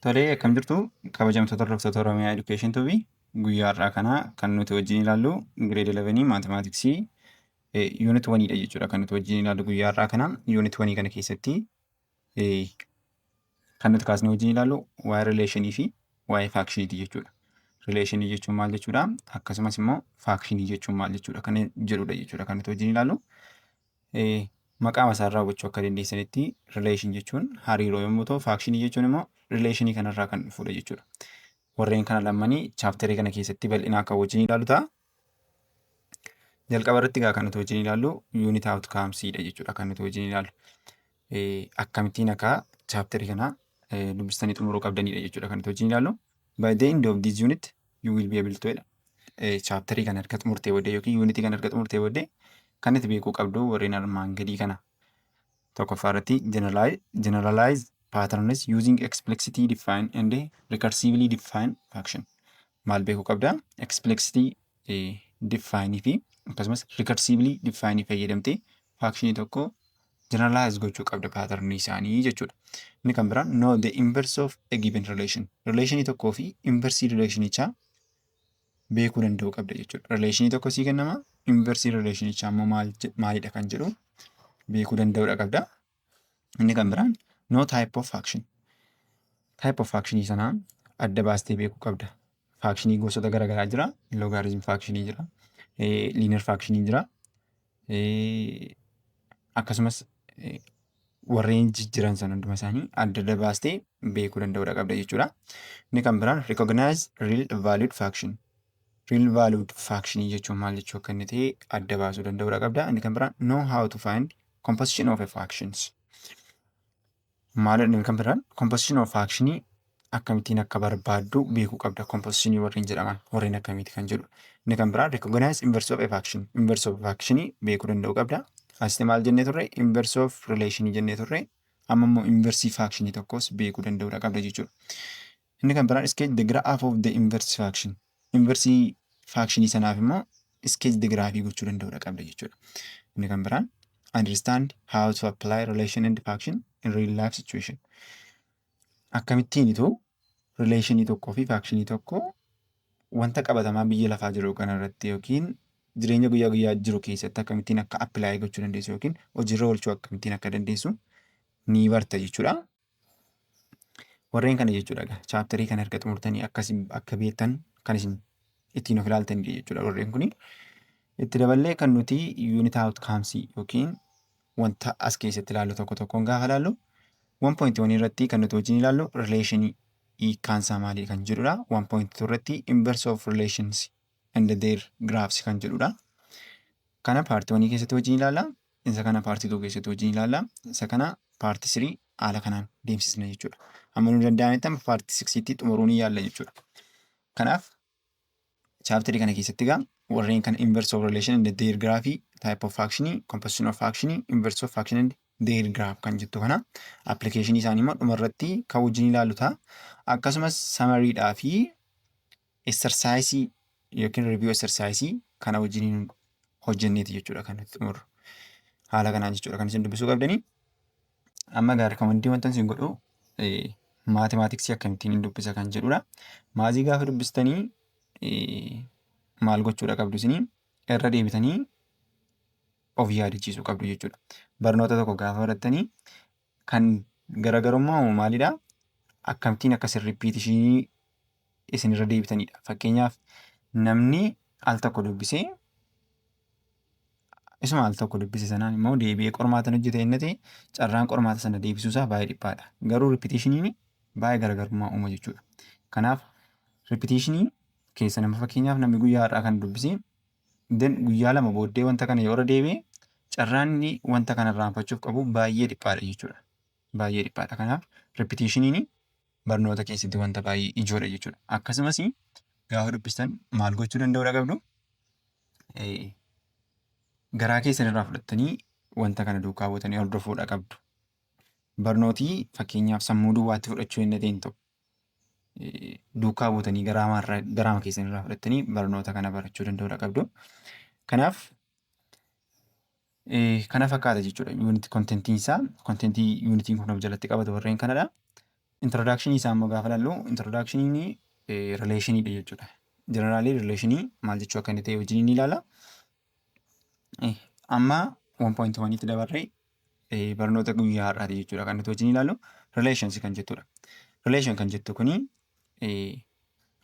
Tolee, akkam jirtu kabajamtoota hordoftoota Oromiyaa Education TV guyyaa har'aa kana kan nuti wajjin ilaallu Grade 11 Mathematicsii Unit 1dha jechuudha. Kan nuti wajjin ilaallu guyyaa har'aa kana Unit 1 kana keessatti kan nuti kaasnee wajjin ilaallu waa'ee Relationii fi waa'ee Factioniiti jechuudha. Relationii jechuun maal jechuudha? Akkasumas immoo Factionii jechuun maal jechuudha? Kan jedhudha jechuudha kan nuti wajjin ilaallu. Maqaa isaarraa hubachuu akka dandeessanitti relation jechuun hariiroo yommuu ta'u, factionii jechuun immoo relationii kanarraa kan dhufudha jechuudha. Warreen kana lamanii chaapterii kana keessatti bal'inaa akka wajjin ilaallu ta'a. Jalqaba irratti kan nuti wajjin ilaallu unit outcomes'dha jechuudha kan nuti wajjin ilaallu. Akkamittiin akka chaapterii kana dubbistanii xumuruu qabdanidha jechuudha kan nuti wajjin ilaallu. By the end of this unit you will be able to chaapterii kana erga xumurtee booddee yookiin unitii kana erga xumurtee booddee kan itti beekuu qabdu warreen armaan gadii kana. Tokkoffaa irratti generalize patterns using explicitly defined and recursively defined function. Maal beekuu qabda? Explicitly define fi akkasumas recursively define fayyadamtee functionii tokko generalize gochuu qabda patternii isaanii jechuudha. Inni kan biraan know the inverse of a given relation. Relationii tokkoo fi inverse relationichaa beekuu danda'uu qabda jechuudha. Relationii tokko sii kennama, inverse relationichaa immoo maalidha kan jedhu beekuu danda'uudha qabda. Inni kan biraan no type of faction. Type of factionii sanaa adda baastee beekuu qabda. Factionii gosoota garaagaraa jira. Logarithm factionii jira. Linear factionii jira. Akkasumas warreen jijjiiran sana hunduma isaanii adda baastee beekuu danda'uudha qabda jechuudha. Inni kan biraan recognize real valued faction. Real valued factionii jechuun maal jechuu akka inni ta'e adda baasuu danda'uudha qabda. Inni kan biraan know how to find composition of a factions. Maalidha inni kan biraan composition of factionii akkamittiin akka barbaaddu beekuu qabda. Compositionii warreen jedhaman warreen akkamiiti kan jedhu. Inni kan biraan recognize inverse of a faction. Inverse of factionii beekuu danda'uu qabda. Asitti maal jennee turre inverse of relationii jennee turre amma immoo inverse factionii tokkos beekuu danda'uudha qabda jechuudha. Inni kan biraan sketch the graph of the inverse faction. Inverse factionii sanaaf immoo sketch the graph gochuu danda'uudha qabda jechuudha. Inni kan biraan understand how to apply relation and faction in real life situation. Akkamittiinitu relationii tokkoo fi factionii tokko wanta qabatamaa biyya lafaa jiru kanarratti yookiin jireenya guyyaa guyyaa jiru keessatti akkamittiin akka apply gochuu dandeessu yookiin hojiirra oolchuu akkamittiin akka dandeessu ni barta jechuudha. Warreen kana jechuudha. Chaapterii kana erga xumurtanii akka beektan kan isin ittiin of ilaaltanidha jechuudha warreen kuni. Itti daballee kan nuti unit outcomes yookiin wanta as keessatti ilaallu tokko tokkoon gaafa ilaallu 1.1 irratti kan nuti wajjin ilaallu relationii hiikkaansaa maalii kan jedhudha. 1.2 irratti inverse of relations and their graphs kan jedhudha. Kana paartii 1 keessatti wajjin ilaalla. Isa kana paartii 2 keessatti wajjin ilaalla. Isa kana paartii 3 haala kanaan deemsisna jechuudha. Amma nu danda'ametti amma paartii 6tti xumuruu ni yaalla jechuudha. Kanaaf chaapterii kana keessatti egaa warreen kan inverse of relation and their graph, type of factionii, composition of factionii, inverse of faction and their graph kan jettu kana application isaanii immoo dhumarratti kan wajjin ilaallu ta'a. Akkasumas summaryidhaa fi exercise yookiin review exercise kana wajjin hojjenneeti jechuudha kan nuti xumurru. Haala kanaan jechuudha kan isin dubbisuu qabdanii. Amma gaa rekomandii wanta isin godhu maatimaatiksii akkamittiin hin dubbisa kan jedhudha. Maazii gaafa dubbistanii maal gochuudha qabdu isinii irra deebitanii of yaadachiisuu qabdu jechuudha. Barnoota tokko gaafa barattanii kan garaagarummaa maalidha? Akkamittiin akka isin ripiitishinii isin irra deebitanidha. Fakkeenyaaf namni al tokko dubbisee isuma al tokko dubbise sanaan immoo deebi'ee qormaata hojjete inni ta'e carraan qormaata sana deebisuusaa baay'ee dhiphaadha. Garuu ripiitishiniin baay'ee garaagarummaa uuma jechuudha. Kanaaf ripiitishinii keessa nama fakkeenyaaf namni guyyaa har'aa kan dubbise guyyaa lama booddee wanta kana yoo irra deebi'e carraan inni wanta kana irraanfachuuf qabu baay'ee dhiphaadha jechuudha. Baay'ee dhiphaadha. Kanaaf ripiitishiniin barnoota keessatti wanta baay'ee ijoodha jechuudha. Akkasumas gaafa dubbistan maal gochuu danda'uudha qabdu? Garaa keessan irraa fudhattanii wanta kana duukaa buutanii hordofuudha qabdu. Barnootii fakkeenyaaf sammuu duwwaatti fudhachuu hin dandeenye tokko duukaa buutanii garaama keessan irraa fudhattanii barnoota kana barachuu danda'uudha qabdu. Kanaaf kana fakkaata jechuudha. Unit kontentiin isaa kontentii unitiin kun of jalatti qabatu warreen kanadha. Introdakshinii isaa immoo gaafa ilaallu introdakshinii rileeshiniidha jechuudha. Jeneraalii rileeshinii maal jechuu akka inni ta'e wajjin ni ilaala. Amma 1.1tti dabarree barnoota guyyaa har'aati jechuudha kan nuti wajjin ilaallu relations kan jettudha. Relation kan jettu kuni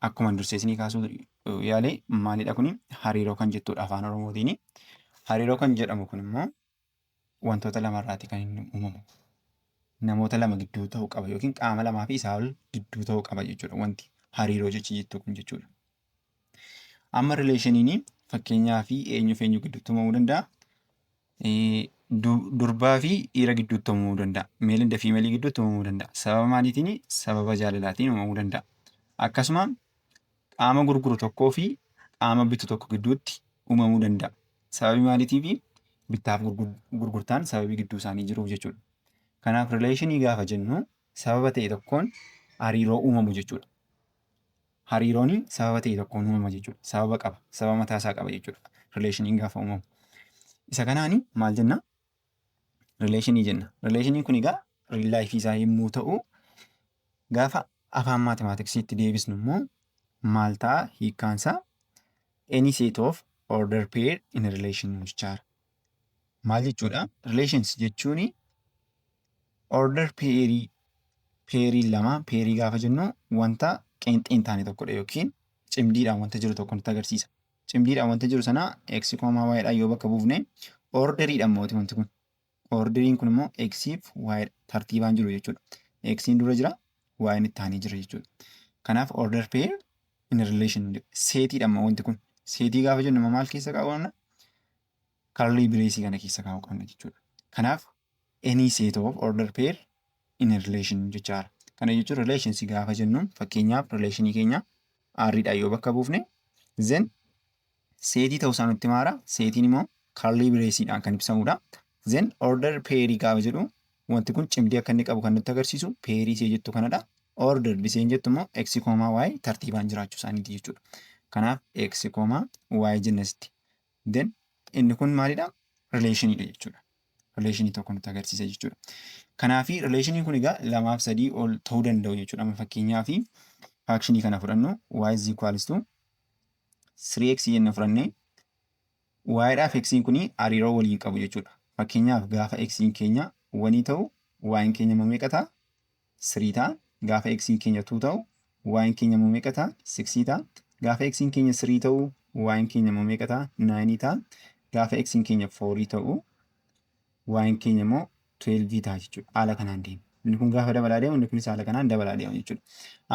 akkuma dursee isinii kaasuu yaale maalidha kuni hariiroo kan jettudha afaan Oromootiin. Hariiroo kan jedhamu kun immoo wantoota lamarraati kan inni uumamu. Namoota lama gidduu ta'uu qaba yookiin qaama lamaa fi isaa ol gidduu ta'uu qaba jechuudha wanti hariiroo jettu kun jechuudha. Amma rileeshiniin fakkeenyaa fi eenyuuf eenyu gidduutti uumamuu danda'a. Durbaa fi dhiira gidduutti uumamuu danda'a. Meelii fi meelii gidduutti uumamuu danda'a. Sababa maaliitiin? Sababa jaalalaatiin uumamuu danda'a. Akkasuma qaama gurguru tokkoo fi qaama bitu tokko gidduutti uumamuu danda'a. Sababii maaliitiif? Bittaaf gurgurtaan sababii gidduu isaanii jiruuf jechuudha. Kanaaf rileeshinii gaafa jennu sababa ta'e tokkoon hariiroo uumamu jechuudha. Hariiroon sababa ta'e tokkoon uumama jechuudha. Sababa qaba. Sababa mataa isaa qaba jechuudha. Rileeshiniin gaafa uumamu. Isa kanaan maal jenna? Rileeshinii jenna. Rileeshiniin kun egaa riil laayifii isaa yommuu ta'u gaafa afaan maatimaatiksiitti deebisnu immoo maal ta'a hiikkaansaa? Any set of order pair in a relation jechaadha. Maal jechuudha? Relations jechuun order peerii lama peerii gaafa jennu wanta qeenxee hin taane tokkodha yookiin cimdiidhaan wanta jiru tokko nutti agarsiisa. Cimdiidhaan wanta jiru sana x, y dhaan yoo bakka buufne orderiidhaan mooti wanti kun. Orderiin kun immoo x fi y tartiibaan jiru jechuudha. X'n dura jira, y'n itti aanee jira jechuudha. Kanaaf order pair in a relation seetiidhaan wanti kun. Seetii gaafa jennu maal keessa kaa'uu qabna? Karlii bireesii kana keessa kaa'uu qabna jechuudha. Kanaaf any set of order pair in a relation jechaadha. Kana jechuun relations gaafa jennu fakkeenyaaf relationii keenya r'dhaan yoo bakka buufne then seetii ta'uu isaa nutti maara. Seetiin immoo karlii bireesiidhaan kan ibsamudha. Then order pairii gaafa jedhu wanti kun cimdii akka inni qabu kan nutti agarsiisu pairii see jettu kanadha. Order biseen jettu immoo x, y tartiibaan jiraachuu isaaniiti jechuudha. Kanaaf x, y jennasitti. Then inni kun maalidha? Relationidha jechuudha. Relationii tokko nutti agarsiisa jechuudha. Kanaafi relationii kun egaa lamaaf sadii ol ta'uu danda'u jechuudha. Amma fakkeenyaaf faakshinii kana fudhannu y is equals to 3x jenna fudhannee y dhaaf x kun hariiroo waliin qabu jechuudha. Fakkeenyaaf gaafa x keenya 1 ta'u y keenya meeqa ta'a? 3 ta'a. Gaafa x keenya 2 ta'u y keenya meeqa ta'a? 6 ta'a. Gaafa x keenya 3 ta'u y keenya meeqa ta'a? 9 ta'a. Gaafa x keenya 4 ta'u y keenya immoo 12 ta'a jechuudha. Haala kanaan deema. Inni kun gaafa dabalaa deemu inni kunis haala kanaan dabalaa deema jechuudha.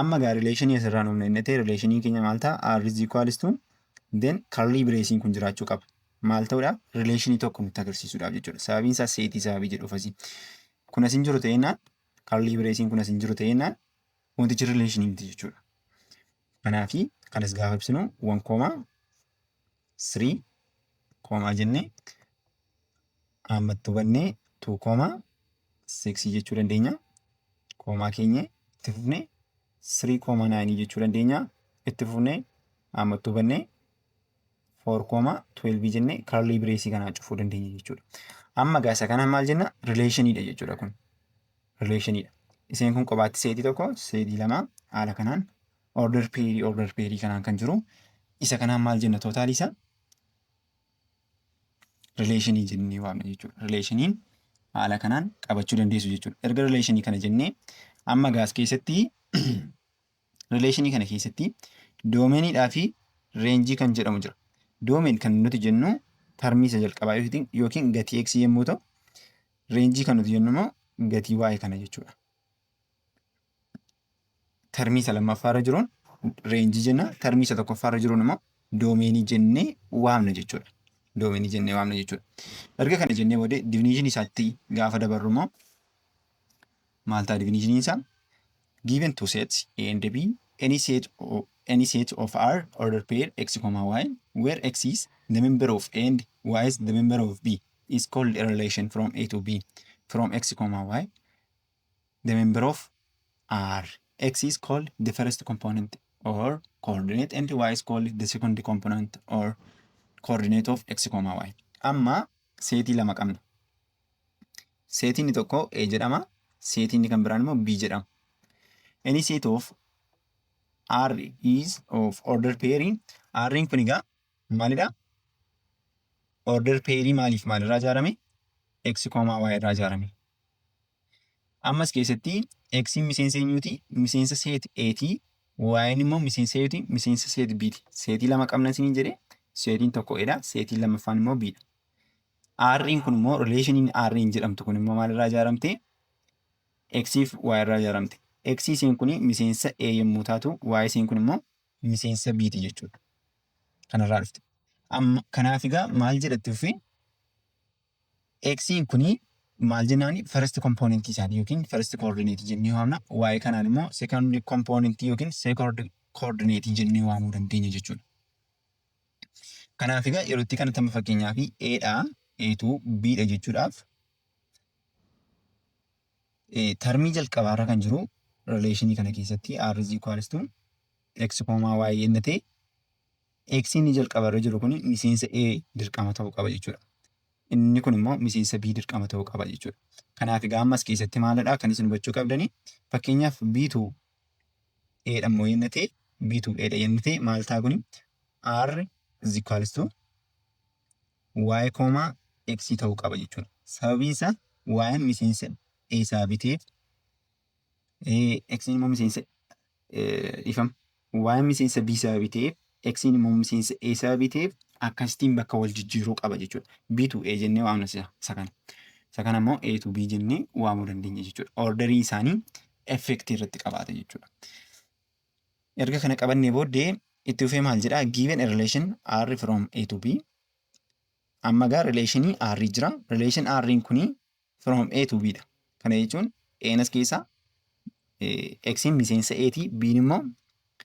Amma gaa rileeshinii asirraan humna inni ta'e rileeshinii keenya maal ta'a? R is equals to then karlii bireesiin kun jiraachuu qaba. Maal ta'uudhaaf? Rileeshinii tokko nutti agarsiisuudhaaf jechuudha. Sababiin isaa seetii sababii jedhuuf asii. Kun as hin jiru ta'ennaan karlii bireesiin kun as hin jiru ta'ennaan wantichi rileeshinii miti jechuudha. Kanaafi kanas gaafa ibsinu 1,3 koomaa jennee ammattu bannee 2,6 jechuu dandeenya. Koomaa keenya itti fufnee 3,9 jechuu dandeenya. Itti fufnee ammattu bannee 4,12 jennee karlii bireesii kanaa cufuu dandeenya jechuudha. Amma gaasa kana maal jenna? Rileeshiniidha jechuudha kun. Rileeshiniidha. Iseen kun kophaatti seetii tokko, seetii lama haala kanaan order pairii kanaan kan jiru. Isa kanaan maal jenna tootaalii isaa? Rileeshinii jennee waamna jechuudha. Rileeshiniin haala kanaan qabachuu dandeessu jechuudha. Erga rileeshinii kana jennee amma gaas keessatti rileeshinii kana keessatti doomeeniidhaa fi reenjii kan jedhamu jira. Doomeen kan nuti jennu tarmii isa jalqabaa yookiin gatii x yommuu ta'u, reenjii kan nuti jennu immoo gatii y kana jechuudha. Tarmii isa lammaffaarra jiruun reenjii jenna. Tarmii isa tokkoffaarra jiruun immoo doomeenii jennee waamna jechuudha. Doomeenii jennee waamna jechuudha. Erga kana jennee booddee diviiniishinii isaatti gaafa dabarru immoo maal ta'a diviiniishiniin isaa? Given two sets A and B, any set of R order pair x, y, where x is the member of A and y is the member of B is called a relation from A to B. From x, y, the member of R. X is called the first component or coordinate and y is called the second component or coordinate of x, y. Amma seetii lama qabna. Seetiin tokko A jedhama. Seetiin kan biraan immoo B jedhama. any set of R is of order pairing. R'n kun egaa maalidha? Order pairii maaliif maalirraa ijaarame? X, Y irraa ijaarame. Ammas keessatti X miseensa eenyuuti? Miseensa seet A'ti. Y'n immoo miseensa eenyuuti? Miseensa seet B'ti. Seetii lama qabna isiniin jedhee seetiin tokko A'dha. Seetiin lammaffaan immoo B'dha. R'n kun immoo rileeshiniin R'n jedhamtu kun immoo maalirraa ijaaramte? X fi Y irraa ijaaramte. X isheen kun miseensa A yommuu taatu, Y isheen kun immoo miseensa B'ti jechuudha. Kanarraa dhufte. Amma kanaaf egaa maal jedhatti dhufe? X'n kun maal jennaani? First component isaanii yookiin first coordinate jennee waamna. Y kanaan immoo second component yookiin second coordinate jennee waamuu dandeenya jechuudha. Kanaaf egaa yeroo itti kanatti amma fakkeenyaaf A'dha, A'tu B'dha jechuudhaaf termii jalqabaarra kan jiru rileeshinii kana keessatti R is equals to X, Y yenna ta'e X inni jalqabarra jiru kun miseensa A dirqama ta'uu qaba jechuudha. Inni kun immoo miseensa B dirqama ta'uu qaba jechuudha. Kanaaf egaa ammas keessatti maalidha kan isin hubachuu qabdani? Fakkeenyaaf B'tu A'dha immoo yenna ta'e B'tu A'dha yenna ta'e maal ta'a kuni? R is equals to Y, X ta'uu qaba jechuudha. Sababiin isaa Y miseensa A isaa biteef X immoo miseensa Y miseensa B isaa biteef X immoo miseensa A isaa biteef akkasitiin bakka wal jijjiiruu qaba jechuudha. B'tu A jennee waamna isa kana. Isa kana immoo A'tu B jennee waamuu dandeenya jechuudha. Orderii isaanii effektii irratti qabaata jechuudha. Erga kana qabannee booddee itti dhufee maal jedhaa? Given a relation R from A to B. Amma egaa rileeshinii R jira. Rileeshin R kuni from A to B dha. Kana jechuun A'nas keessaa X'n miseensa A'ti, B'n immoo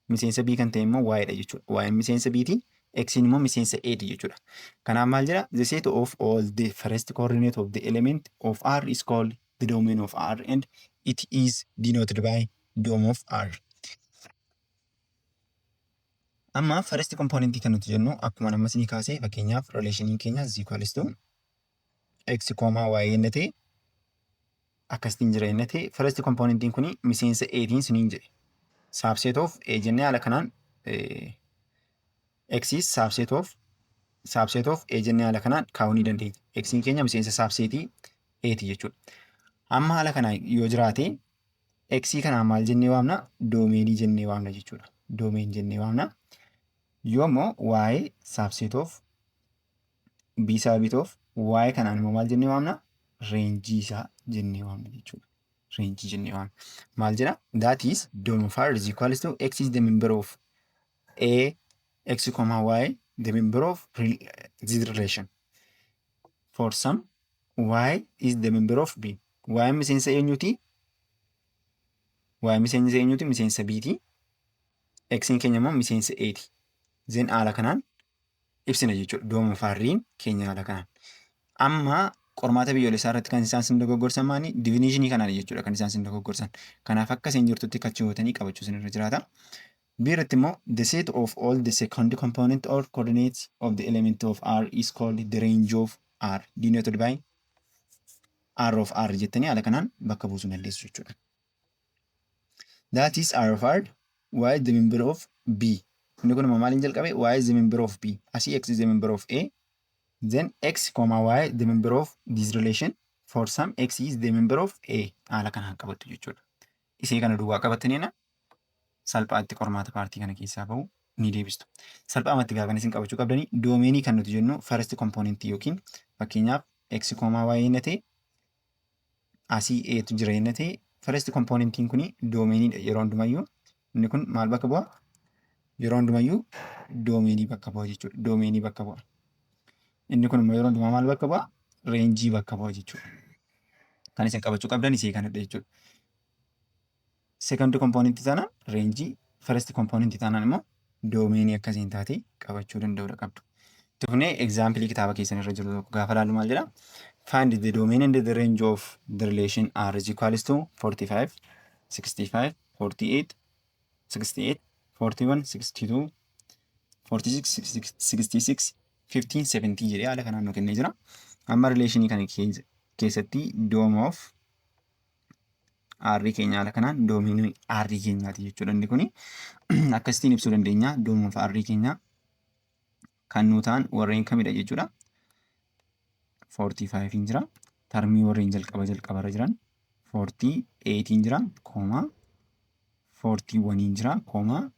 miseensa B kan ta'e immoo Y'dha jechuudha. Y'n miseensa B'ti, X'n immoo miseensa A'ti jechuudha. Kanaaf maal jedha? The set of all the first coordinate of the element of R is called the domain of R and it is denoted by dom of R. Amma first component kan nuti jennu akkuma nammas ni kaasee fakkeenyaaf rileeshiniin keenya is equals to X, Y yenna ta'e akkasitiin jira yenna ta'e first componentiin kun miseensa A'tiin siniin jedhe. Subset of A jennee haala kanaan X is subset of A jennee haala kanaan kaa'uu ni dandeenya. X'n keenya miseensa subsetii A'ti jechuudha. Amma haala kanaan yoo jiraate X kanaan maal jennee waamna? Doomeenii jennee waamna jechuudha. Doomeen jennee waamna. Yoommoo Y subset of B subset of Y kanaan immoo maal jennee waamna? Reenjii isaa jennee waamna jechuudha. Reenjii jennee waamna. Maal jedha? That is dom of R is equals to X is the member of A, X, Y, the member of this relation. For some, Y is the member of B. Y miseensa eenyuti? Y miseensa eenyuti? Miseensa B'ti. X'n keenya immoo miseensa A'ti. Then haala kanaan ibsina jechuudha. Dom of R'n keenya haala kanaan. Amma qormaata biyyoolessaa irratti kan isaan sin dogoggorsan maali? Divinishinii kanaan jechuudha kan isaan sin dogoggorsan. Kanaaf akka isin jirtutti kachihootanii qabachuu sin irra jiraata. Biirratti immoo the set of all the second component or coordinates of the element of R is called the range of R denoted by R of R jettanii haala kanaan bakka buusuu dandeessu jechuudha. That is R of R, Y is the member of B. Inni kun immoo maaliin jalqabe? Y is the member of B. Asii X is the member of A. Then X, Y the member of this relation. For some X is the member of A. Haala kanaan qabattu jechuudha. Isee kana duwwaa qabattaniina salphaatti qormaata paartii kana keessaa bahu ni deebistu. Salphaamatti gaa kan isin qabachuu qabdanii doomeenii kan nuti jennu first component yookiin fakkeenyaaf X, Y yenna ta'e asii A'tu jira yenna ta'e first componentiin kuni doomeeniidha yeroo hundumayyuu. Inni kun maal bakka bu'a? Yeroo hundumayyuu doomeenii bakka bu'a jechuudha. Doomeenii bakka bu'a. Inni kun immoo yeroo hundumaa maal bakka bu'a? Reenjii bakka bu'a jechuudha. Kan isin qabachuu qabdan isee kanadha jechuudha. Second component taanaan reenjii, first component taanaan immoo doomeenii akkasiin taate qabachuu danda'uudha qabdu. Tufnee example kitaaba keessan irra jiru tokko gaafa laallu maal jedha? Find the domain and the range of the relation R is equals to 45, 65, 48, 68, 41, 62, 46, 66, 15, 70 jedhee haala kanaan nu kennee jira. Amma rileeshinii kana keessatti dom of R keenya haala kanaan doominii R keenyaati jechuudha. Inni kuni akkasitiin ibsuu dandeenya. Doom of R keenya kan nuu ta'an warreen kamidha jechuudha. 45 jira. Termii warreen jalqabarra jiran 48 jira, kooma 41 jira, kooma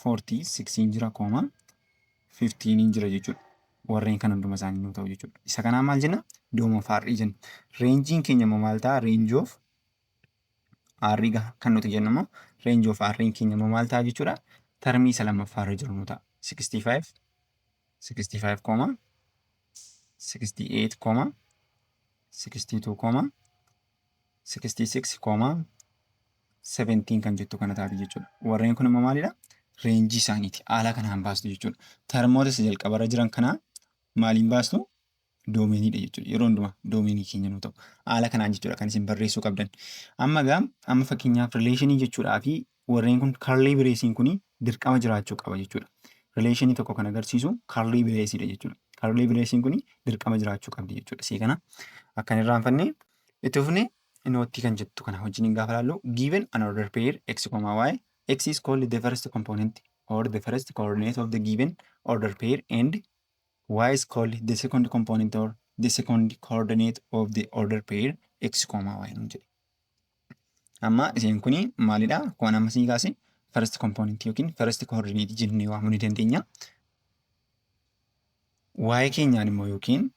46 jira, kooma 15 jira jechuudha. Warreen kan hunduma isaanii nuu ta'u jechuudha. Isa kanaan maal jenna? Doom of R jenna. Reenjiin keenya immoo maal ta'a? Range of R kan nuti jennu immoo range of R keenya immoo maal ta'a jechuudha? Termii isa lammaffaarra jiru nuu ta'a. 65, 65, 68, 62, 66, 17 kan jettu kana taati jechuudha. Warreen kun immoo maalidha? Reenjii isaaniiti. Haala kanaan baastu jechuudha. Termoota isa jalqabarra jiran kana maaliin baastu? Doomeniidha jechuudha. Yeroo hundumaa doomenii keenya nuu ta'u. Haala kanaan jechuudha kan isin barreessuu qabdan. Amma fakkeenyaaf rileeshinii jechuudhaa fi warreen kun karlii bireesiin kuni dirqama jiraachuu qaba jechuudha. Rileeshinii tokko kan agarsiisu karlii bireesiidha jechuudha. Karlii bireesiin kuni dirqama jiraachuu qabdi jechuudha. Isii kana akkan irraanfanne itti fufne noottii kan jettu kana wajjin gaafa ilaallu given an order pair x, y, x is called the first component or the first coordinate of the given order pair and y is called the second component or the second coordinate of the order pair x, y nuun jedhe. Amma isheen kuni maalidha? Kun amma sii kaase first component yookiin first coordinate jennee waamuu ni dandeenya. Y keenyaan immoo yookiin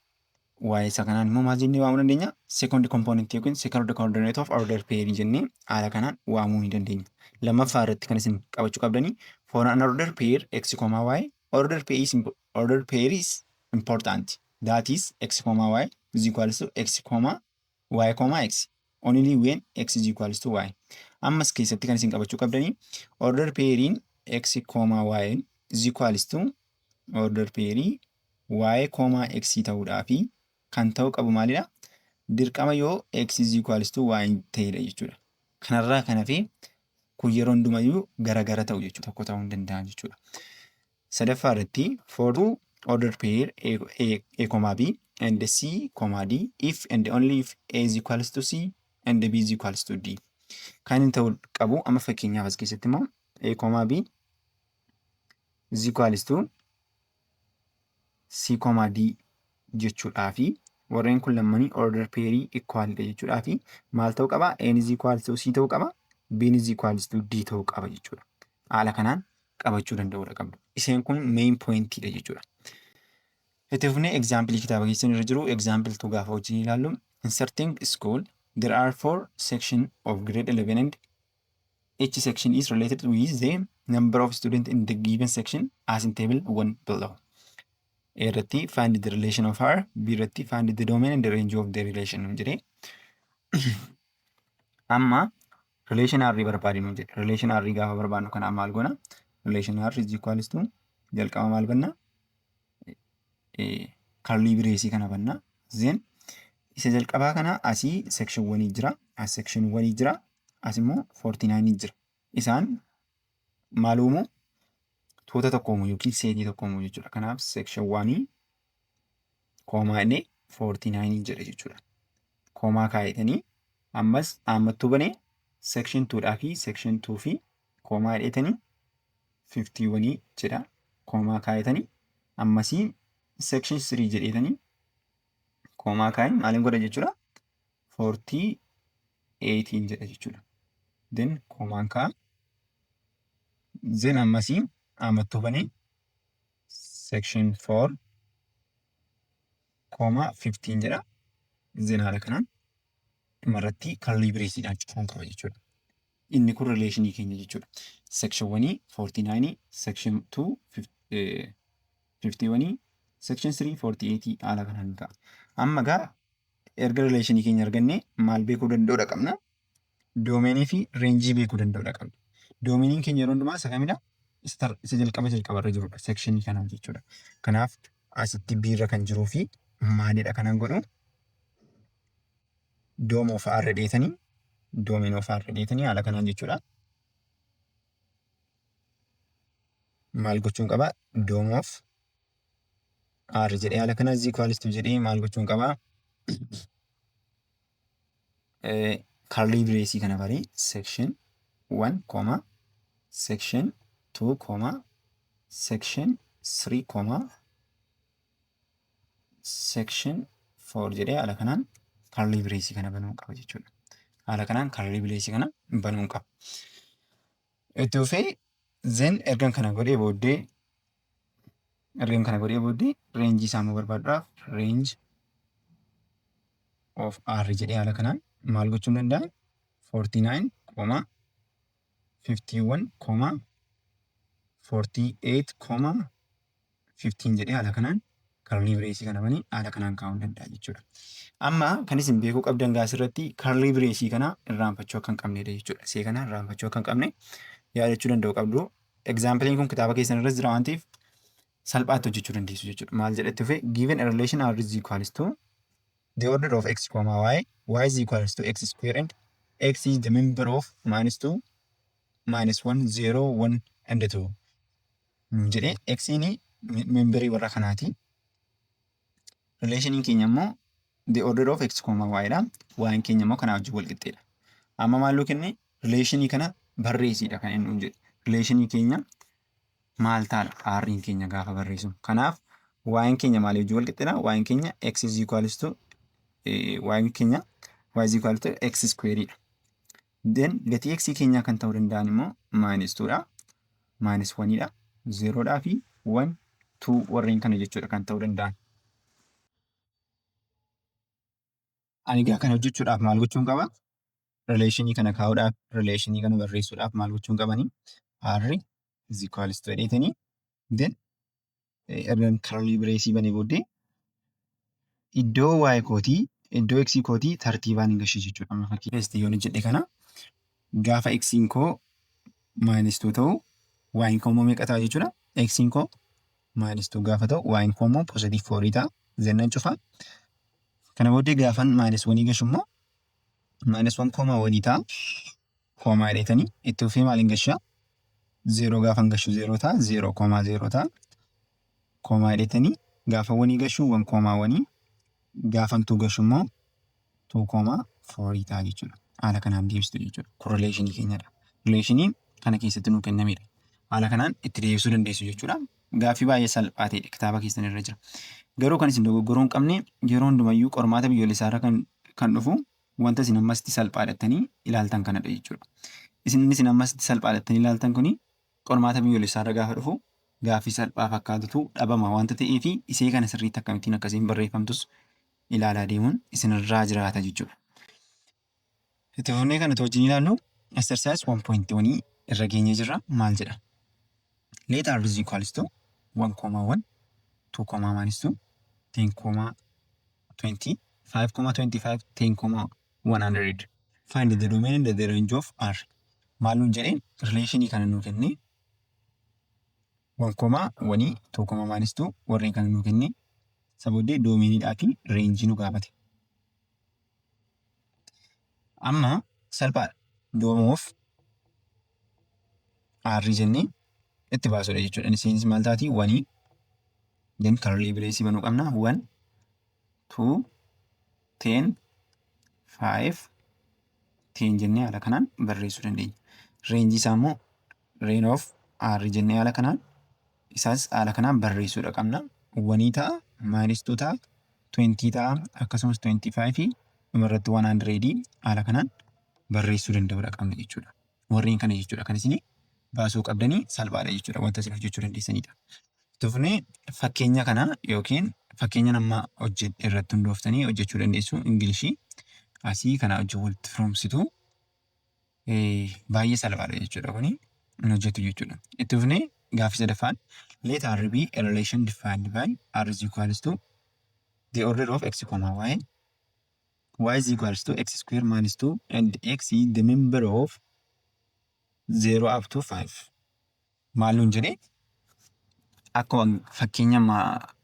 y isa kanaan immoo maal jennee waamuu dandeenya? Second component yookiin second coordinate of order pair jennee haala kanaan waamuu ni dandeenya. Lammaffaa irratti kan isin qabachuu qabdanii for an order pair x, y order pair is important. That is x, y is equals to x, y, x. Only when x is equals to y. Ammas keessatti kan isin qabachuu qabdanii order pairiin x, y is equals to order pairii y, x ta'uudhaa fi kan ta'u qabu maalidha? Dirqama yoo x is equals to y ta'edha jechuudha. Kanarraa kan hafe kun yeroo hundumayyuu garagara ta'u jechuudha. Tokko ta'uu hin danda'an jechuudha. Sadaffaa irratti for order pair a, b and c, d if and only if a is equals to c and b is equals to d. Kan inni ta'uu qabu amma fakkeenyaaf as keessatti immoo a, b is equals to c, d jechuudhaa fi warreen kun lammanii order pairii equalidha jechuudhaa fi maal ta'uu qaba? A is equals to c ta'uu qaba, b is equals to d ta'uu qaba jechuudha. Haala kanaan qabachuu danda'uudha qabdu. Isheen kun main pointidha jechuudha. Itti fufnee example kitaaba keessan irra jiru example tu gaafa wajjin ilaallu inserting school there are 4 sections of grade 11 and each section is related with the number of students in the given section as in table 1 below. A irratti find the relation of R, B irratti find the domain and the range of the relation jedhee amma relation R barbaadinu jedhe. Relation R gaafa barbaadnu kana maal goona? Relation R is equals to jalqaba maal banna? Karlii bireesii kana banna. Then isa jalqabaa kana asii section 1 jira, as section 1 jira, as immoo 49 jira. Isaan maal uumu? Tuuta tokko uumuu yookiin seetii tokko uumuu jechuudha. Kanaaf section 1 koomaa inni 49 jedha jechuudha. Koomaa kaa'etanii ammas ammattuu banee section 2 fi section 2 fi koomaa hidhetanii 51 jedha. Koomaa kaa'etanii ammasii section 3 jedhetanii koomaa kaa'in maaliin godha jechuudha? 48 jedha jechuudha. Then koomaan ka'a. Then ammasii ammattuu banee section 4 koomaa 15 jedha. Then haala kanaan dhumarratti karlii bireesiidhaan cufuun qaba jechuudha. Inni kun rileeshinii keenya jechuudha. Section 1 49, section 2 51, section 3 48 haala kanaan ta'a. Amma gaa erga rileeshinii keenya arganne maal beekuu danda'uudha qabna? Doomeenii fi reenjii beekuu danda'uudha qabna. Doomeniin keenya yeroo hundumaa isa kamidha? Isa jalqabarra jirudha. Sekshinii kanaa jechuudha. Kanaaf asitti biirra kan jiruu fi maalidha kanan godhu? Doom of R dheetanii doomeen of R dheetanii haala kanaan jechuudha. Maal gochuun qaba? Doom of R jedhee haala kanaan is equals to jedhee maal gochuun qaba? curly brace kana bari section 1 comma section 2 comma section 3 comma section 4 jedhee haala kanaan curly brace kana banuu qaba jechuudha. Haala kanaan curly brace kana banuu qaba. Itti fufee then ergan kana godhee booddee range isaa immoo barbaaduudhaaf range of R jedhee haala kanaan maal gochuu danda'a? 49, 51, 48, 15 jedhee haala kanaan curly brace kana banii haala kanaan kaa'uu danda'a jechuudha. Amma kan isin beekuu qabdan asirratti curly brace kana irraanfachuu akka hin qabnedha jechuudha. See kana irraanfachuu akka hin qabne yaadachuu danda'u qabdu. Exampleen kun kitaaba keessan irras jira waan ta'eef salphaatti hojjechuu dandeessu jechuudha. Maal jedhetti dhufe given a relation R is equals to the order of x comma y is equals to x square and x is the member of -2, -1, 0, 1 and 2 jedhee x ni memberii warra kanaati. Relationiin keenya immoo the order of x comma y dha. Y keenya immoo kanaa wajjin wal qixxeedha. Amma maalluu kenne relationii kana barreessiidha kan inni jedhe. Relationii keenya maal ta'a R'n keenya gaafa barreessu. Kanaaf Y'in keenya maalii wajjin wal qixxeedha? Y'in keenya x is equals to Y'in keenya y is equal to x square dha. Then gatii x keenya kan ta'uu danda'an immoo -2 dha, -1 dha, 0 dhaa fi 1, 2 warreen kana jechuudha kan ta'uu danda'an. Ani egaa kana hojjechuudhaaf maal gochuun qaba? Relationii kana kaa'uudhaaf, relationii kana barreessuudhaaf maal gochuun qabanii? R is equals to jedheetanii then ergan curly brace banee booddee iddoo y kootii, iddoo x kootii tartiibaan hin gashu jechuudha. Amma fakkii keessatti yoon hojjedhe kana gaafa x'n koo -2 ta'u y'in koo immoo meeqa ta'a jechuudha? X'n koo -2 gaafa ta'u y'in koo immoo +4 ta'a. Zennan cufa. Kana booddee gaafan -1 gashu immoo -1 koomaa 1 ta'a. Koomaa jedheetanii itti fufee maaliin gashaa? 0 gaafan gashu 0 ta'a. 0,0 ta'a. Koomaa jedheetanii gaafa 1 gashu 1,1 gaafan 2 gashu immoo 2,4 ta'a jechuudha. Haala kanaan deebistu jechuudha. Kun relationii keenyadha. Relationii kana keessatti nuu kennamedha. Haala kanaan itti deebisuu dandeessu jechuudha. Gaaffii baay'ee salphaa ta'edha kitaaba keessan irra jira. Garuu kan isin dogoggoruu hin qabne yeroo hundumayyuu qormaata biyyoolessaa irra kan dhufu wanta isin ammasitti salphaadhattanii ilaaltan kanadha jechuudha. Isin ammasitti salphaadhattanii ilaaltan kuni qormaata biyyoolessaa irra gaafa dhufu gaaffii salphaa fakkaatutu dhabama wanta ta'eefi isee kana sirriitti akkamittiin akkasiin barreeffamtus ilaalaa deemuun isinirraa jiraata jechuudha. Itti fufnee kana wajjin ilaallu exercise 1.1 irra geenye jirra. Maal jedha? Let R is equals to 1,1, 2,-2, 10,20, 5,25, 10,100. Find the domain and the range of R. Maalun jedheen relationii kana nuu kennee 1,1, 2,-2 warreen kana nuu kennee isa booddee doomeniidhaa fi reenjii nu gaafate. Amma salphaadha. Doomuuf R jennee itti baasudha jechuudha. Iseenis maal taati? 1 then curly brace banuu qabna. 1, 2, 10, 5, 10 jennee haala kanaan barreessuu dandeenya. Reenjii isaa immoo reign of R jennee haala kanaan isaas haala kanaan barreessuudha qabna. 1 ta'a, -2 ta'a, 20 ta'a, akkasumas 25 fi dhumarratti 100 haala kanaan barreessuu danda'uudha qabna jechuudha. Warreen kana jechuudha kan isin baasuu qabdanii salphaadha jechuudha wanta isin hojjechuu dandeessanidha. Itti fufnee fakkeenya kana yookiin fakkeenya nama irratti hundooftanii hojjechuu dandeessu. Ingilishii asii kana wajjin walitti firoomsitu baay'ee salphaadha jechuudha kuni hin hojjetu jechuudha. Itti fufnee gaaffii sadaffaan let R be a relation defined by R is equals to the order of x, y. Y is equals to x square -2 and x is the member of 0 up to 5. Maalun jedhee akkuma fakkeenya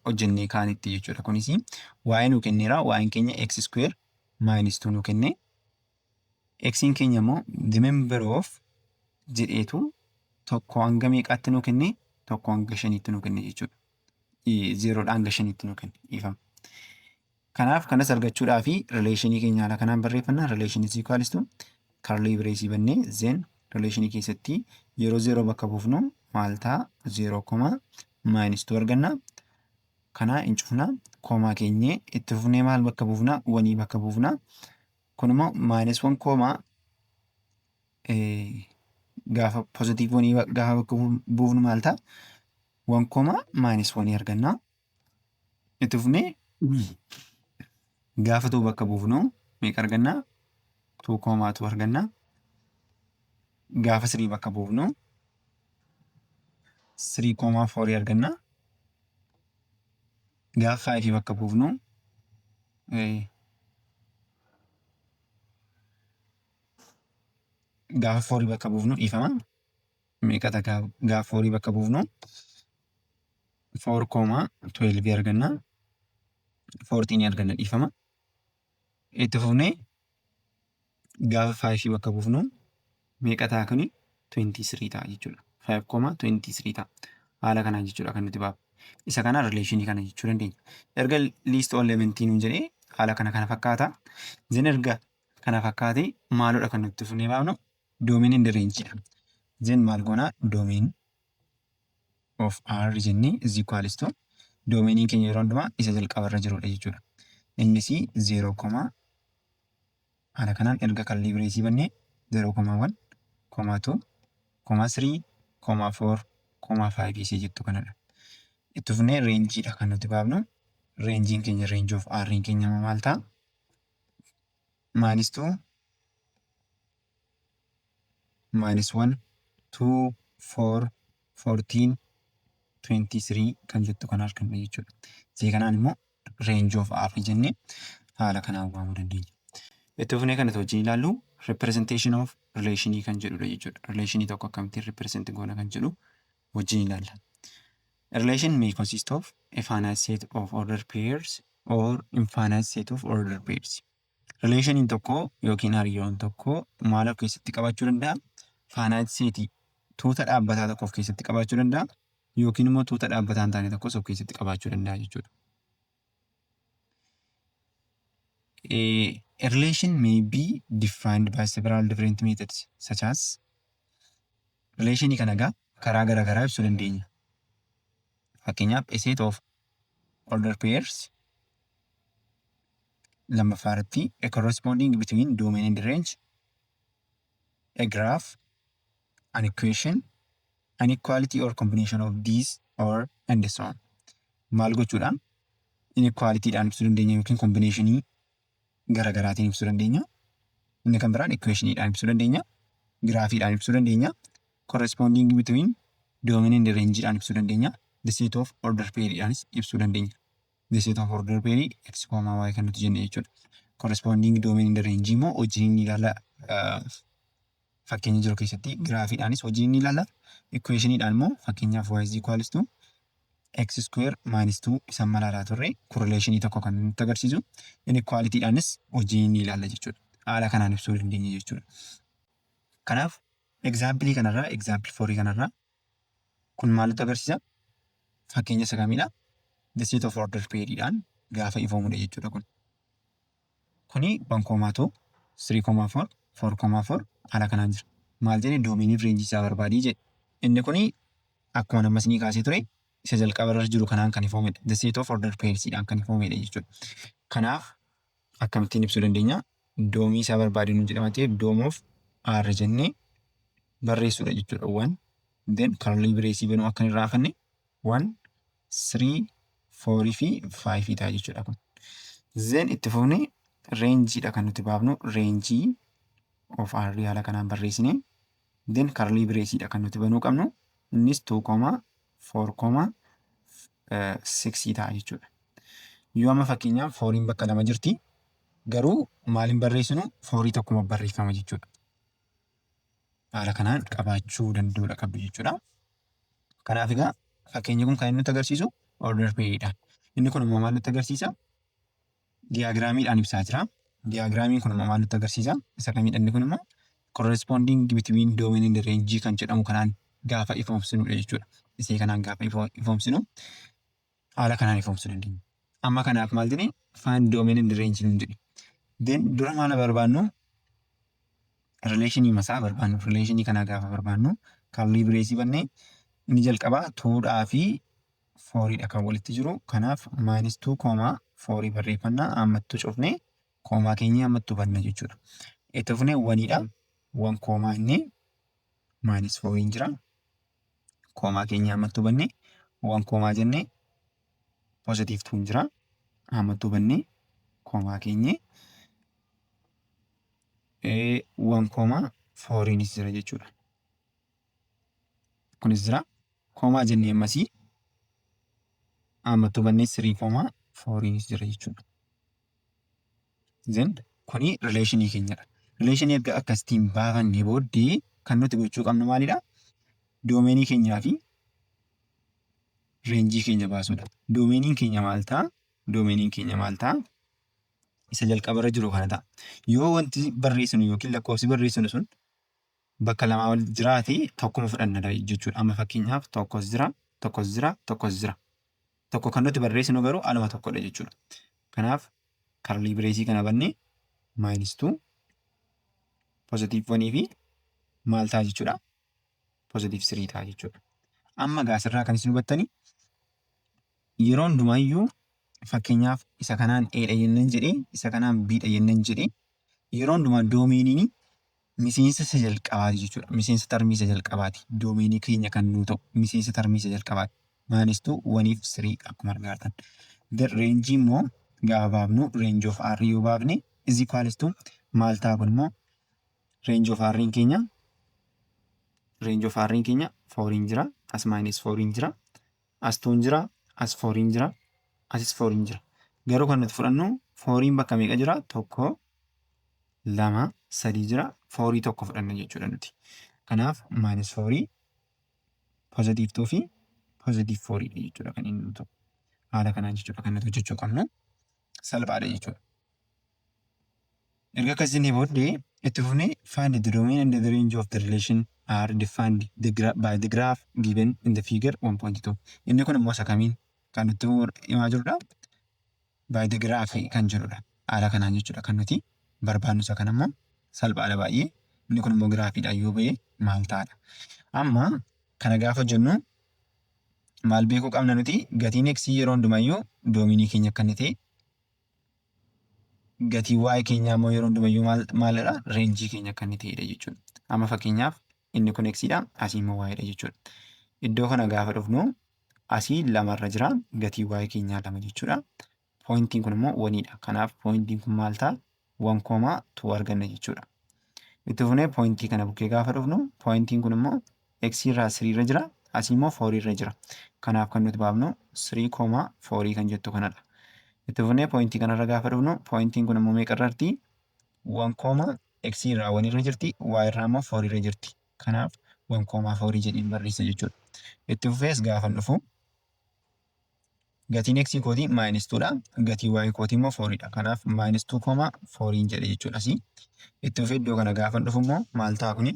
hojjennee kaanitti jechuudha. Kunis y nuu kenneera. Y keenya x square -2 nuu kenne. X keenya immoo the member of jedheetu tokko hanga meeqaatti nuu kenne? Tokko hanga 5tti nuu kenne jechuudha. 0dhaa hanga 5tti nuu kenne ifama. Kanaaf kanas argachuudhaa fi rileeshinii keenya haala kanaan barreeffannaa. Rileeshin is equals to karlii bireesii bannee zeen rileeshinii keessatti yeroo 0 bakka buufnu maal ta'a 0, -2 arganna. Kana hin cufna. Koomaa keenyee itti fufnee maal bakka buufna? 1 bakka buufna. Kun immoo -1 gaafa pozitiiv 1 gaafa bakka buufnu maal ta'a? 1, -1 arganna. Itti fufnee gaafa 2 bakka buufnu meeqa arganna? 2, 2 arganna. Gaafa 3 bakka buufnu 3, 4 arganna. Gaafa 5 bakka buufnu gaafa 4 bakka buufnu dhiifama. Meeqa ta'a gaafa 4 bakka buufnu 4, 12 arganna. 14 arganna dhiifama. Itti fufnee gaafa 5 bakka buufnu meeqa ta'a kuni 23 ta'a jechuudha. 5, 23 ta'a. Haala kanaan jechuudha kan nuti baafnu. Isa kana rileeshinii kana jechuu dandeenya. Erga liist elementii nuun jedhee haala kana fakkaata. Zeen erga kana fakkaatee maalodha kan nuti fufnee baafnu? Domain and range'dha. Zeen maal goonaa? Domain of R jennee is equals to domainiin keenya yeroo hundumaa isa jalqabarra jirudha jechuudha. Innis 0, haala kanaan erga karlii bireesii bannee 0,1, 2, 3, 4, 5 isee jettu kanadha. Itti fufnee reenjiidha kan nuti baafnu. Reenjiin keenya range of R keenya maal ta'a? -2, -1, 2, 4, 14, 23 kan jettu kan arganna jechuudha. Isee kanaan immoo range of R jennee haala kanaan waamuu dandeenya. Itti fufnee kanatti wajjin ilaallu representation of relationii kan jedhudha jechuudha. Relationii tokko akkamittiin represent goona kan jedhu wajjin ilaalla. A relation may consist of a finite set of ordered pairs or infinite set of ordered pairs. Relationiin tokko yookiin hariiroon tokko maal of keessatti qabachuu danda'a? Finite setii tuuta dhaabbataa tokko of keessatti qabaachuu danda'a yookiin immoo tuuta dhaabbataa hin taane tokkos of keessatti qabaachuu danda'a jechuudha. A relation may be defined by several different methods such as relationii kana egaa karaa garaa garaa ibsuu dandeenya. Fakkeenyaaf a set of ordered pairs, lammaffaa irratti a corresponding between domain and range, a graph, an equation, an equality or combination of these or and so on. Maal gochuudhaan inequalityidhaan ibsuu dandeenya yookiin combinationii gara garaatiin ibsuu dandeenya. Inni kan biraan equationiidhaan ibsuu dandeenya. Graafiidhaan ibsuu dandeenya. Corresponding between domain and range'dhaan ibsuu dandeenya. The set of ordered pair'dhaanis ibsuu dandeenya. The set of ordered pair x, y kan nuti jenne jechuudha. Corresponding domain and range immoo wajjin ni ilaalla. Fakkeenya jiru keessatti graafiidhaanis wajjin ni ilaalla. Equationiidhaan immoo fakkeenyaaf y is equals to x square minus 2 isa malaalaa turre correlationii tokko kan nutti agarsiisu. Inequality'dhaanis wajjin ni ilaalla jechuudha. Haala kanaan ibsuu dandeenya jechuudha. Kanaaf example kanarraa example 4 kanarraa kun maal nutti agarsiisa? Fakkeenya isa kamiidha? The set of ordered pair'dhaan gaafa ifoomudha jechuudha kun. Kuni 1,2, 3,4, 4,4 haala kanaan jira. Maal jedhee domainiif reenjii isaa barbaadii jedhe. Inni kuni akkuma namas ni kaasee ture isa jalqabarra jiru kanaan kan ifoomedha. The set of ordered pairs'dhaan kan ifoomedha jechuudha. Kanaaf akkamittiin ibsuu dandeenya? Doomii isaa barbaadee nuun jedhama ta'eef doom of R jennee barreessuudha jechuudha. 1 then karlii bireesii banuu akka hin raafanne 1, 3, 4 fi 5 ta'a jechuudha kun. Then itti fufnee reenjiidha kan nuti baafnu. Reenjii of R haala kanaan barreessine. Then karlii bireesiidha kan nuti banuu qabnu. Innis 2, 4, 6 ta'a jechuudha. Yoo amma fakkeenyaaf 4 bakka lama jirti. Garuu maaliin barreessinu 4 tokkuma barreeffama jechuudha. Haala kanaan qabaachuu danda'uudha qabdu jechuudha. Kanaaf egaa fakkeenyi kun kan inni nutti agarsiisu ordered pair'dhaan. Inni kun immoo maal nutti agarsiisa? Diyaagiraamiidhaan ibsaa jira. Diyaagiraamiin kun immoo maal nutti agarsiisa? Isa kamiidha inni kun immoo corresponding between domain and range kan jedhamu kanaan gaafa ifoomsinudha jechuudha. Isee kanaan gaafa ifoomsinu haala kanaan ifoomsuu dandeenya. Amma kanaaf maal jedhee find domain and range nuun jedhe. Then dura maal barbaannu rileeshinii masaa barbaannu. Rileeshinii kana gaafa barbaannu curly brace bannee inni jalqabaa 2dhaa fi 4dha kan walitti jiru. Kanaaf -2,4 barreeffannaa ammattuu cufnee koomaa keenya ammattuu banna jechuudha. Itti fufnee 1dha. 1 koomaa inni -4 jira. Koomaa keenya ammattuu bannee 1 koomaa jennee +2 jira. Ammattuu bannee koomaa keenya 1,4nis jira jechuudha. Kunis jira. Koomaa jennee ammasii ammattuu bannee 3,4nis jira jechuudha. Then kuni rileeshinii keenyadha. Rileeshinii erga akkasitiin baafannee booddee kan nuti gochuu qabnu maalidha? Doomeenii keenyaa fi reenjii keenya baasuudha. Doomeeniin keenya maal ta'a? Doomeniin keenya maal ta'a? Isa jalqabarra jiru kana ta'a. Yoo wanti barreessinu yookiin lakkoofsi barreessinu sun bakka lamaa ol jiraate tokkuma fudhanna jechuudha. Amma fakkeenyaaf tokkos jira, tokkos jira, tokkos jira. Tokko kan nuti barreessinu garuu aluma tokkodha jechuudha. Kanaaf curly brace kana bannee -2 +1 fi maal ta'a jechuudha? +3 ta'a jechuudha. Amma gaasirraa kan isin hubattani yeroo hundumaayyuu fakkeenyaaf isa kanaan E'dha jennaan jedhee isa kanaan B'dha jennaan jedhee yeroo hundumaa doomeeniin miseensa isa jalqabaati jechuudha. Miseensa tarmii isa jalqabaati. Doomeenii keenya kan nuu ta'u miseensa tarmii isa jalqabaati. -1 fi 3 akkuma argaatan. Reenjii immoo gaafa baafnu range of R yoo baafne is equals to maal ta'a kun immoo range of R keenya 4 jira. As -4 jira. As 2 jira. As 4 jira. Asis 4 jira. Garuu kan nuti fudhannu 4 bakka meeqa jira? 1, 2, 3 jira. 4 tokko fudhanna jechuudha nuti. Kanaaf -4 +2 fi +4 jechuudha kan inni ta'u. Haala kanaan jechuudha kan nuti hojjechuu qabnu. Salphaadha jechuudha. Erga akkas jennee booddee itti fufnee find the domain and the range of the relation are defined by the graph given in the figure 1.2. Inni kun immoo isa kamiin kan nutti himaa jirudha? By the graph kan jedhudha. Haala kanaan jechuudha kan nuti barbaannu isa kana immoo salphaadha baay'ee. Inni kun immoo giraafiidhaan yoo ba'e maal ta'adha? Amma kana gaafa jennu maal beekuu qabna nuti? Gatiin x yeroo hundumayyuu doominii keenya akka inni ta'e gatii y keenyaa immoo yeroo hundumayyuu maalidha? Reenjii keenya akka inni ta'edha jechuudha. Amma fakkeenyaaf inni kun x'dha, asii immoo y'dha jechuudha. Iddoo kana gaafa dhufnu asii 2 jira, gatii y keenyaa 2 jechuudha. Pointiin kun immoo 1dha. Kanaaf pointiin kun maal ta'a? 1,2 arganna jechuudha. Itti fufnee pointii kana bukkee gaafa dhufnu pointiin kun immoo x irraa 3 irra jira, asii immoo 4 irra jira. Kanaaf kan nuti baafnu 3,4 kan jettu kanadha. Itti fufnee pointii kanarra gaafa dhufnu pointiin kun immoo meeqa irratti? 1, x irraa 1 irra jirti, y irraa immoo 4 irra jirti. Kanaaf 1,4 jedheen barreessa jechuudha. Itti fufees gaafa dhufu gatiin x kootii -2dha. Gatii y kootii immoo 4dha. Kanaaf -2,4 jedhe jechuudha asii. Itti fufee iddoo kana gaafa dhufu immoo maal ta'a kuni?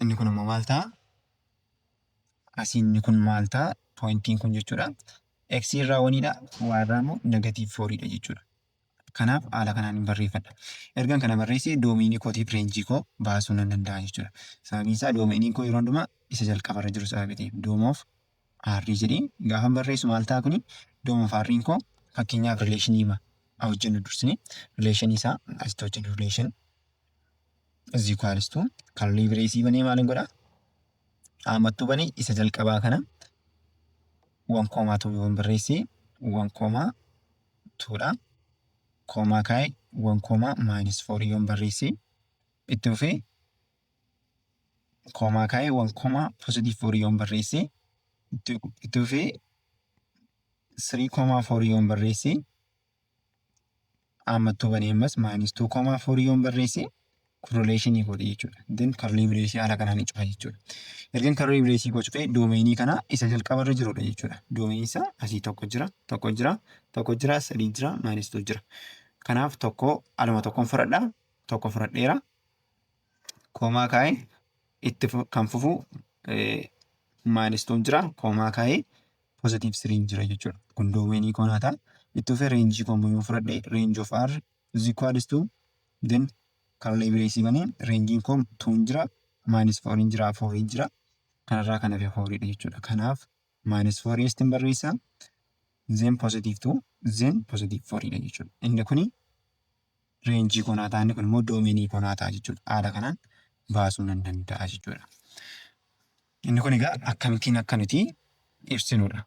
Inni kun immoo maal ta'a? Asii inni kun maal ta'a? Pointiin kun jechuudha. X irraa 1dha, y irraa immoo -4dha jechuudha. Kanaaf haala kanaan barreeffadha. Ergan kana barreessee doomeenii kootiif reenjii koo baasuu nan danda'a jechuudha. Sababiin isaa doomeenii koo yeroo hundumaa isa jalqabarra jiru sababii ta'eef doomoof R jedhee gaafa barreessu maal ta'a kuni? Doomoof R koo fakkeenyaaf rileeshinii hojjennu dursine rileeshinii isaa asitti hojjennu rileeshin is equals to curly brace banee maalin godha? Ammattuu banee isa jalqabaa kana 1,2 yoon barreesse 1,2dha. Koomaa kaa'e 1,-4 yoon barreesse itti fufee koomaa kaa'e 1,+4 yoon barreesse itti fufee 3,4 yoon barreesse ammattuu banee ammas -2,4 yoon barreesse rileeshinii godhe jechuudha. Then curly brace haala kanaan cufa jechuudha. Ergan curly brace koo cufee doomeenii kana isa jalqabarra jirudha jechuudha. Doomeenii isaa asii tokko jira, 3 jira, -2 jira. Kanaaf aluma tokkoon fudhadha. Tokko fudhadheera. Koomaa kaa'ee kan fufu -2 jira. Koomaa kaa'ee positive 3 jira jechuudha. Kun doomeenii konaataa. Itti fufee reenjii koommoo yoo fudhadhe range of R is equals to then karaa bireesii banee reenjiin koom 2 jira -4 jira 4 jira. Kanarraa kan hafe 4 dha jechuudha. Kanaaf -4 istiin barreessaa. Then positive 2 then positive 4 dha jechuudha. Inni kuni reenjii konaataa, inni kun immoo doomeenii konaataa jechuudha. Haala kanaan baasuu nan danda'a jechuudha. Inni kun egaa akkamittiin akka nuti ibsinudha.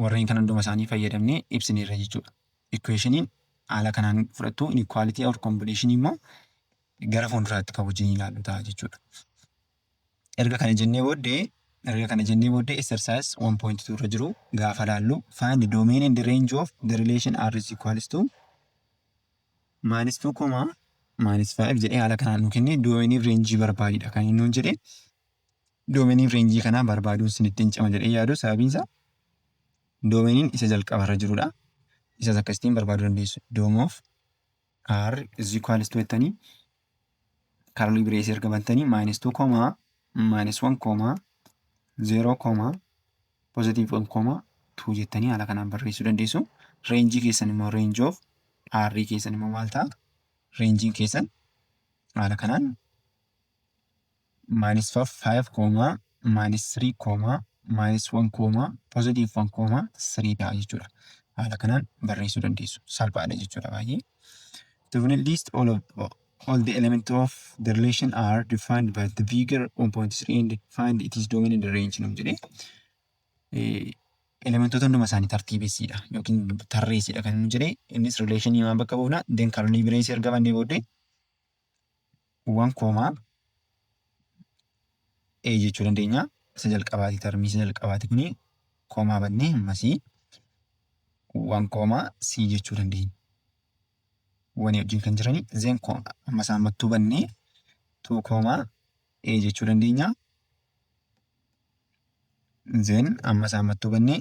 Warreen kan hunduma isaanii fayyadamnee ibsineerra jechuudha. Equationiin haala kanaan fudhattu inequality or combination immoo gara fuulduraatti kan wajjin ilaallu ta'a jechuudha. Erga kana jennee booddee exercise 1.2 irra jiru gaafa laallu find the domain and the range of the relation R is equals to -2, -5 jedhee haala kanaan nu kenne doomeeniif reenjii barbaadidha kan inni nuun jedhe. Doomeeniif reenjii kanaa barbaaduun sinittiin cima jedhee yaadu sababiin isaa doomeeniin isa jalqabarra jirudha. Isas akkasittiin barbaaduu dandeessu. Doom of R is equals to jettanii karaa bireesii erga bantanii -2, -1, 0, positive 1, 2 jettanii haala kanaan barreessuu dandeessu. Reenjii keessan immoo range of R keessan immoo maal ta'a? Reenjiin keessan haala kanaan -5, -3, -1, positive 1, 3 ta'a jechuudha. Haala kanaan barreessuu dandeessu. Salphaadha jechuudha baay'ee. To list all the elements of the relation are defined by the figure 1.3 and find its domain in the range num jedhee elementoota hunduma isaanii tartiibessiidha yookiin tarreessiidha kan nu jedhee innis relationii waan bakka buufna then karaa bireesii erga bannee booddee 1, A jechuu dandeenya. Isa jalqabaati tarmii isa jalqabaati kuni koomaa bannee ammasii 1, C jechuu dandeenya. Wani wajjin kan jirani then ammas ammattuu bannee 2, A jechuu dandeenya. Then ammas ammattuu bannee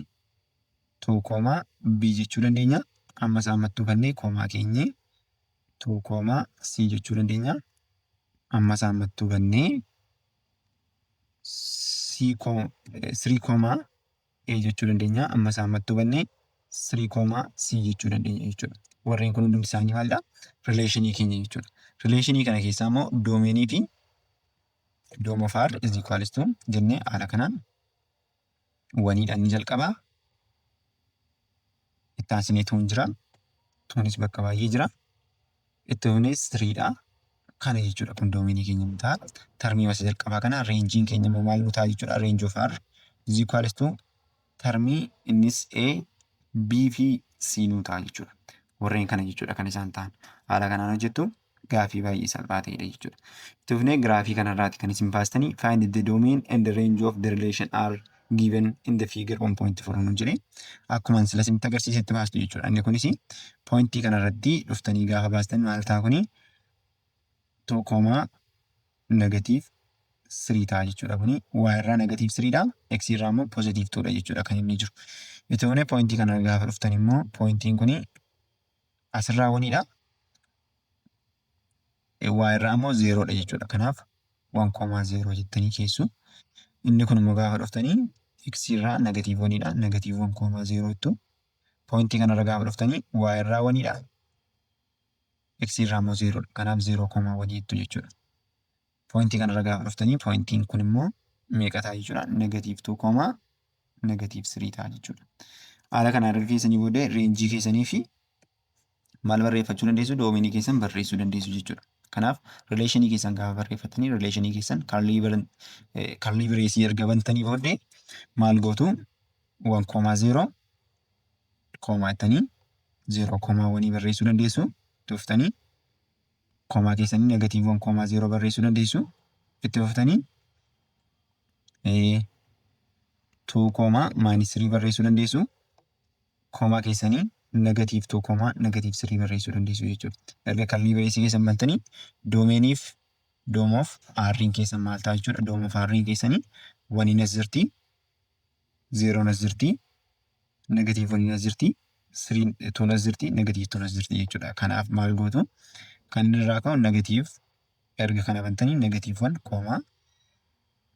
2, B jechuu dandeenya. Ammas ammattuu bannee koomaa keenyee 2, C jechuu dandeenya. Ammas ammattuu bannee 3, A jechuu dandeenya. Ammas ammattuu bannee 3, C jechuu dandeenya jechuudha. Warreen kun hundi isaanii maalidha? Rileeshinii keenya jechuudha. Rileeshinii kana keessaa immoo doomeenii fi doom of R is equals to jennee haala kanaan waniidhaan ni jalqabaa. Itti aansinee 2 jira. 2nis bakka baay'ee jira. Itti aansuunis 3dha. Kana jechuudha kun doomeenii keenya nu ta'a. Tarmii masa jalqabaa kana reenjiin keenya immoo maal nu ta'a jechuudha? Range of R is equals to tarmii innis A, B fi C nu ta'a jechuudha. Warreen kana jechuudha kan isaan ta'an. Haala kanaan hojjettu gaafii baay'ee salphaa ta'edha jechuudha. Itti fufnee giraafii kanarraati kan isin baastanii find the domain and the range of the relation R given in the figure 1.4 nu jedhee akkuma sila isinitti agarsiisetti baastu jechuudha. Inni kunis pointii kanarratti dhuftanii gaafa baastan maal ta'a kuni 2, -3 ta'a jechuudha. Kuni y irraa -3 dha. X irraa immoo positive 2 dha jechuudha kan inni jiru. Itti fufnee pointii kana gaafa dhuftan immoo pointiin kuni asirraa waniidha. Y irraa immoo 0 dha jechuudha. Kanaaf 1, 0 jettanii keessu. Inni kun immoo gaafa dhuftanii X irraa negative 1dha. Negative 1, 0 jettu. Pointii kanarra gaafa dhuftanii Y irraa 1dha. X irraa immoo 0 dha. Kanaaf 0, 1 jettu jechuudha. Pointii kanarra gaafa dhuftanii pointiin kun immoo meeqa ta'a jechuudha? Negative 2, negative 3 ta'a jechuudha. Haala kanaan erga keessanii booddee reenjii keessanii fi maal barreeffachuu dandeessu? Doomeenii keessan barreessuu dandeessu jechuudha. Kanaaf rileeshinii keessan gaafa barreeffatanii rileeshinii keessan karaa bireesii erga bantanii booddee maal gootu? 1, 0 koomaa jettanii 0, 1 barreessuu dandeessu. Tuftanii koomaa keessanii negative 1, 0 barreessuu dandeessu. Itti fuftanii 2, -3 barreessuu dandeessu. Koomaa keessanii negative 2, negative 3 barreessuu dandeessu jechuudha. Erga karaa bireesii keessan bantanii doomeeniif doom of R keessan maal ta'a jechuudha? Doom of R keessanii 1 as jirti, 0 as jirti, negative 1 as jirti, 2 as jirti, negative 2 as jirti jechuudha. Kanaaf maal gootu? Kan inni irraa ka'u negative erga kana bantanii negative 1,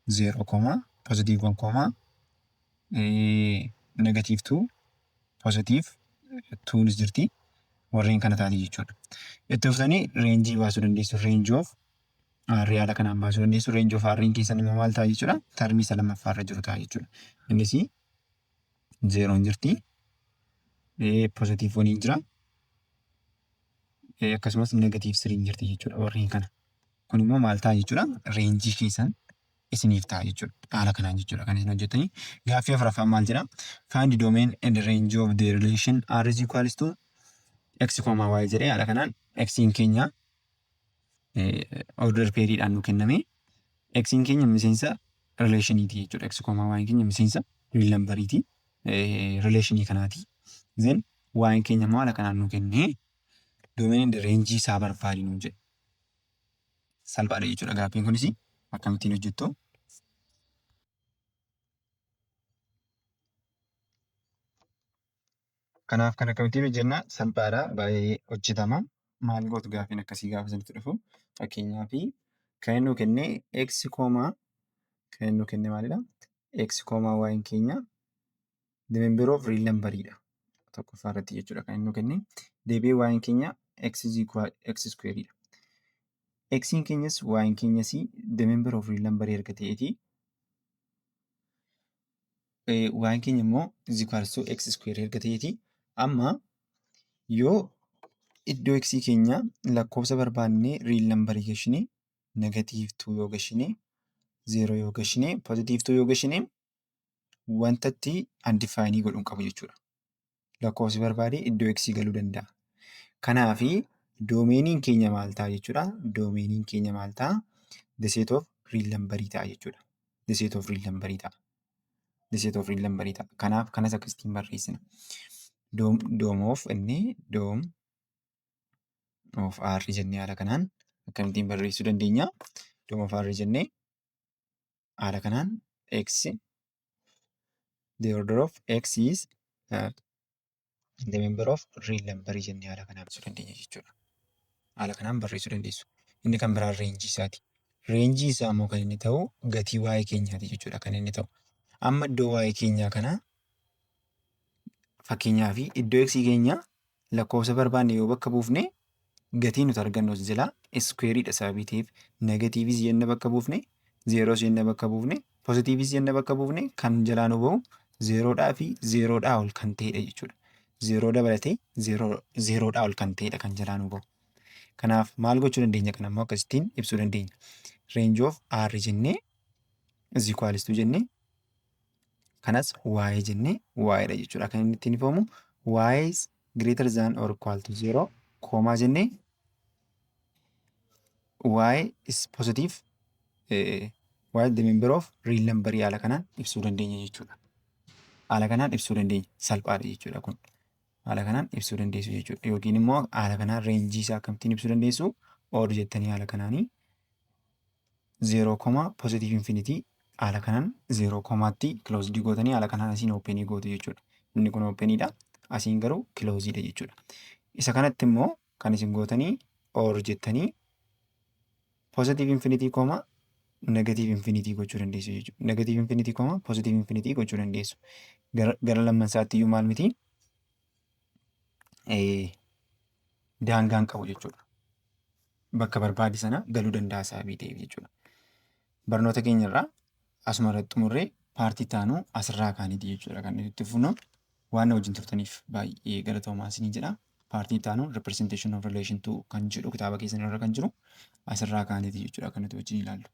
0, positive 1, negatiiv 2, positive 2 jirti. Warreen kana taati jechuudha. Itti dhuftanii reenjii baasuu dandeessu. Range of R haala kanaan baasuu dandeessu. Range of R'n keessan immoo maal ta'a jechuudha? Termii isa lammaffaarra jiru ta'a jechuudha. Innis 0 jirti. Positive 1 jira. Akkasumas negatiiv 3 jirti jechuudha warreen kana. Kun immoo maal ta'a jechuudha? Reenjii keessan isiniif ta'a jechuudha. Haala kanaan jechuudha kan isin hojjettanii. Gaaffii afuraffaan maal jedha? Find the domain and the range of the relation R is equals to x, y jedhee haala kanaan x'n keenya order pairiidhaan nu kenname. X'n keenya miseensa relationiiti jechuudha. X, y keenya miseensa real numberiiti. Relationii kanaati. Then y keenya immoo haala kanaan nu kennee domain and the range isaa barbaadi nuun jedhe. Salphaadha jechuudha gaaffiin kunis akkamittiin hojjettu. Kanaaf kan akkamittiin hojjenna salphaadha baay'ee hojjetama. Maal gootu gaaffiin akkasii gaafa isinitti dhufu fakkeenyaaf kan nu kenne x koomaa kan nu kenne maalidha? X koomaa y keenya the member of real number'idha. Tokkoffaa irratti jechuudha kan nu kenne. Deebi'ee y keenya x is equal x square'idha. X'n keenyas y keenyas the member of real number erga ta'eeti. Y keenya immoo is equals to x square erga ta'eeti. Amma yoo iddoo x keenya lakkoofsa barbaannee real number gashinee negatiiv 2 yoo gashinee 0 yoo gashinee positive 2 yoo gashinee wanta itti undefined godhuun qabu jechuudha. Lakkoofsi barbaade iddoo x galuu danda'a. Kanaafi doomeniin keenya maal ta'a jechuudha? Doomeniin keenya maal ta'a? The set of real number ta'a jechuudha. The set of real number ta'a. The set of real number ta'a. Kanaaf kanas akkasitiin barreessina. Dome of inni dome of R jennee haala kanaan akkamittiin barreessuu dandeenya? Dome of R jennee haala kanaan x the order of x is the member of real number jennee haala kanaan barreessuu dandeenya jechuudha. Haala kanaan barreessuu dandeessu. Inni kan biraan reenjii isaati. Reenjii isaa immoo kan inni ta'u gatii waa'ee keenyaati jechuudha kan inni ta'u. Amma iddoo waa'ee keenyaa kana fakkeenyaaf iddoo x keenya lakkoofsa barbaanne yoo bakka buufne gatii nuti argannu as jala square'idha sababii ta'eef negatiivis jenna bakka buufne zeeroos jenna bakka buufne positiivis jenna bakka buufne kan jalaa nu bahu zeeroodhaa fi zeeroodhaa ol kan ta'edha jechuudha. Zeeroo dabalatee zeeroodhaa ol kan ta'edha kan jalaa nu bahu. Kanaaf maal gochuu dandeenya? Kana immoo akkasittiin ibsuu dandeenya. Range of R jennee is equals to jennee kanas y jennee y dha jechuudha. Kan inni ittiin ifamu y is greater than or equal to 0 koomaa jennee y is positive y the member of real number haala kanaan ibsuu dandeenya jechuudha. Haala kanaan ibsuu dandeenya. Salphaadha jechuudha kun. Haala kanaan ibsuu dandeessu jechuudha. Yookiin immoo haala kanaan reenjii isaa akkamittiin ibsuu dandeessu? Or jettanii haala kanaanii 0, positive infinity haala kanaan 0 koomaatti closed gootanii haala kanaan asiin openii gootu jechuudha. Inni kun openidha. Asiin garuu closedha jechuudha. Isa kanatti immoo kan isin gootanii or jettanii positive infinity, negative infinity gochuu dandeessu jechuudha. Negative infinity, positive infinity gochuu dandeessu. Gara lamman isaatti iyyuu maal miti? Daangaan qabu jechuudha. Bakka barbaade sana galuu danda'a sababii ta'eef jechuudha. Barnoota keenya irraa asuma irratti xumurree paartii taanuu asirraa kaaniiti jechuudha kan nuti itti fufnu. Waan wajjin turtaniif baay'ee galatoomaa isinii jedha. Paartii taanuu representation of relation to kan jedhu kitaaba keessan irra kan jiru asirraa kaaniiti jechuudha kan nuti wajjin ilaallu.